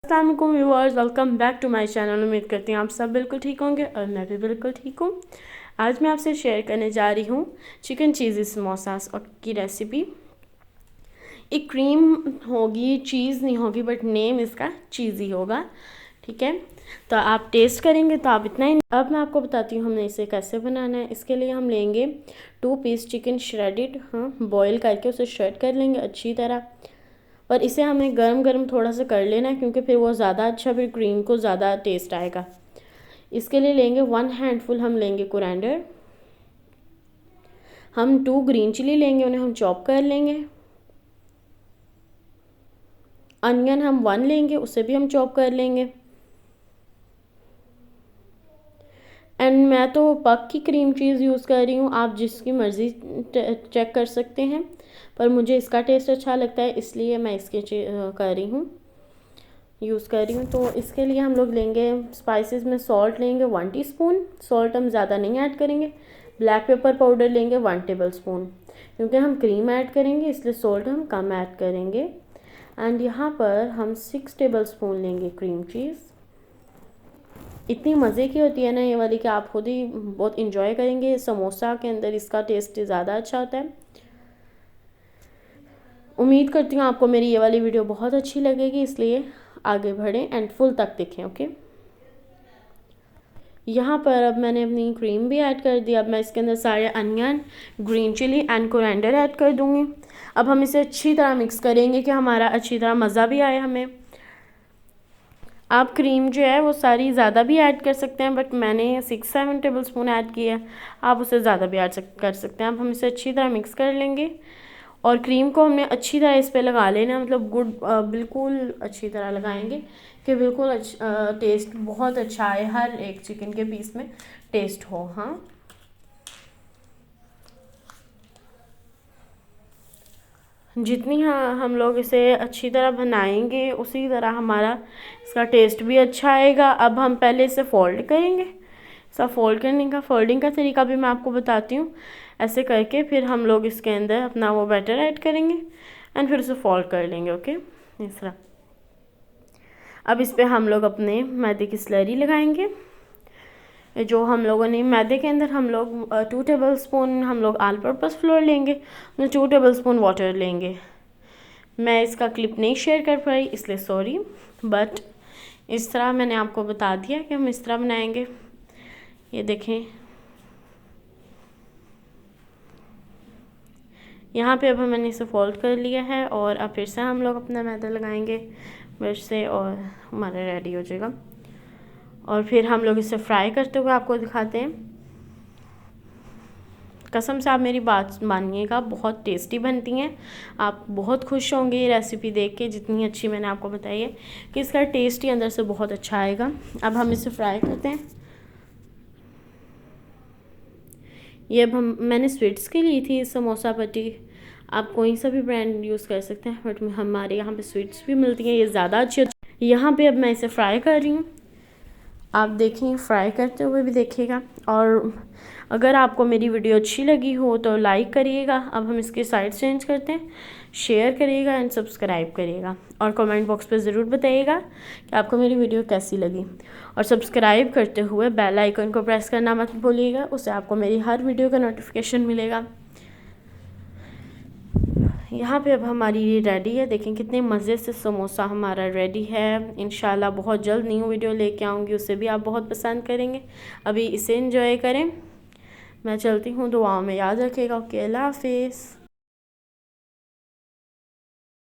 अस्सलाम वालेकुम viewers, welcome back to my channel. उम्मीद करती हूँ आप सब बिल्कुल ठीक होंगे और मैं भी बिल्कुल ठीक हूँ। आज मैं आपसे शेयर करने जा रही हूँ चिकन चीज़ी समोसास और की रेसिपी। एक क्रीम होगी, चीज़ नहीं होगी, बट नेम इसका चीज़ी होगा। ठीक है, तो आप टेस्ट करेंगे तो आप इतना ही। अब मैं आपको बताती हूँ हमने इसे कैसे बनाना है। इसके लिए हम लेंगे 2 पीस चिकन श्रेडिड, बॉयल करके उसे श्रेड कर लेंगे अच्छी तरह। और इसे हमें गरम गरम थोड़ा सा कर लेना है, क्योंकि फिर वो ज़्यादा अच्छा, फिर क्रीम को ज़्यादा टेस्ट आएगा। इसके लिए लेंगे 1 हैंडफुल हम लेंगे कोरिएंडर। हम 2 ग्रीन चिली लेंगे, उन्हें हम चॉप कर लेंगे। अनियन हम 1 लेंगे, उसे भी हम चॉप कर लेंगे। एंड मैं तो पक की क्रीम चीज़ यूज़ कर रही हूँ, आप जिसकी मर्ज़ी चेक कर सकते हैं, पर मुझे इसका टेस्ट अच्छा लगता है इसलिए मैं इसके कर रही हूँ, यूज़ कर रही हूँ। तो इसके लिए हम लोग लेंगे स्पाइसेस में सॉल्ट लेंगे 1 टीस्पून। सॉल्ट हम ज़्यादा नहीं ऐड करेंगे। ब्लैक पेपर पाउडर लेंगे 1 टेबल स्पून, क्योंकि हम क्रीम ऐड करेंगे इसलिए सॉल्ट हम कम ऐड करेंगे। एंड यहाँ पर हम 6 टेबल स्पून लेंगे क्रीम चीज़। इतनी मज़े की होती है ना ये वाली कि आप खुद ही बहुत इंजॉय करेंगे। समोसा के अंदर इसका टेस्ट ज़्यादा अच्छा होता है। उम्मीद करती हूँ आपको मेरी ये वाली वीडियो बहुत अच्छी लगेगी, इसलिए आगे बढ़ें एंड फुल तक देखें। ओके, यहाँ पर अब मैंने अपनी क्रीम भी ऐड कर दी। अब मैं इसके अंदर सारे onion, green chilli and coriander add कर दूँगी। अब हम इसे अच्छी तरह मिक्स करेंगे कि हमारा अच्छी तरह मज़ा भी आए हमें। आप क्रीम जो है वो सारी ज़्यादा भी ऐड कर सकते हैं, बट मैंने 6-7 टेबल स्पून ऐड किया है। आप उसे ज़्यादा भी ऐड कर सकते हैं। अब हम इसे अच्छी तरह मिक्स कर लेंगे और क्रीम को हमने अच्छी तरह इस पर लगा लेना, मतलब बिल्कुल अच्छी तरह लगाएंगे कि बिल्कुल टेस्ट बहुत अच्छा आए, हर एक चिकन के पीस में टेस्ट हो। हाँ, जितनी हम लोग इसे अच्छी तरह बनाएंगे उसी तरह हमारा इसका टेस्ट भी अच्छा आएगा। अब हम पहले इसे फोल्ड करेंगे। इसका फोल्ड करने का, फोल्डिंग का तरीका भी मैं आपको बताती हूँ। ऐसे करके फिर हम लोग इसके अंदर अपना वो बैटर ऐड करेंगे एंड फिर उसे फोल्ड कर लेंगे। ओके, इस तरह। अब इस पर हम लोग अपने मैदे की स्लरी लगाएंगे। जो हम लोगों ने मैदे के अंदर हम लोग 2 टेबल स्पून हम लोग ऑल पर्पस फ्लोर लेंगे, 2 टेबल स्पून वाटर लेंगे। मैं इसका क्लिप नहीं शेयर कर पाई इसलिए सॉरी, बट इस तरह मैंने आपको बता दिया कि हम इस तरह बनाएंगे। ये देखें, यहाँ पे अब मैंने इसे फोल्ड कर लिया है और अब फिर से हम लोग अपना मैदा लगाएंगे ब्रश से और हमारा रेडी हो जाएगा। और फिर हम लोग इसे फ्राई करते हुए आपको दिखाते हैं। कसम से आप मेरी बात मानिएगा, बहुत टेस्टी बनती हैं। आप बहुत खुश होंगे ये रेसिपी देख के, जितनी अच्छी मैंने आपको बताई है कि इसका टेस्ट ही अंदर से बहुत अच्छा आएगा। अब हम इसे फ्राई करते हैं। ये अब मैंने स्वीट्स की ली थी समोसा पट्टी, आप कोई सा भी ब्रांड यूज़ कर सकते हैं, बट हमारे यहाँ पे स्वीट्स भी मिलती हैं, ये ज़्यादा अच्छी। यहाँ पे अब मैं इसे फ्राई कर रही हूँ, आप देखें, फ्राई करते हुए भी देखिएगा। और अगर आपको मेरी वीडियो अच्छी लगी हो तो लाइक करिएगा। अब हम इसके साइड चेंज करते हैं, शेयर करिएगा एंड सब्सक्राइब करिएगा और कमेंट बॉक्स पे ज़रूर बताइएगा कि आपको मेरी वीडियो कैसी लगी। और सब्सक्राइब करते हुए बेल आइकन को प्रेस करना मत भूलिएगा, उससे आपको मेरी हर वीडियो का नोटिफिकेशन मिलेगा। यहाँ पे अब हमारी ये रेडी है। देखें कितने मज़े से समोसा हमारा रेडी है। इंशाल्लाह बहुत जल्द न्यू वीडियो लेके आऊँगी, उससे भी आप बहुत पसंद करेंगे। अभी इसे एंजॉय करें, मैं चलती हूँ, दुआओं में याद रखिएगा। ओके, अल्लाह हाफिज़।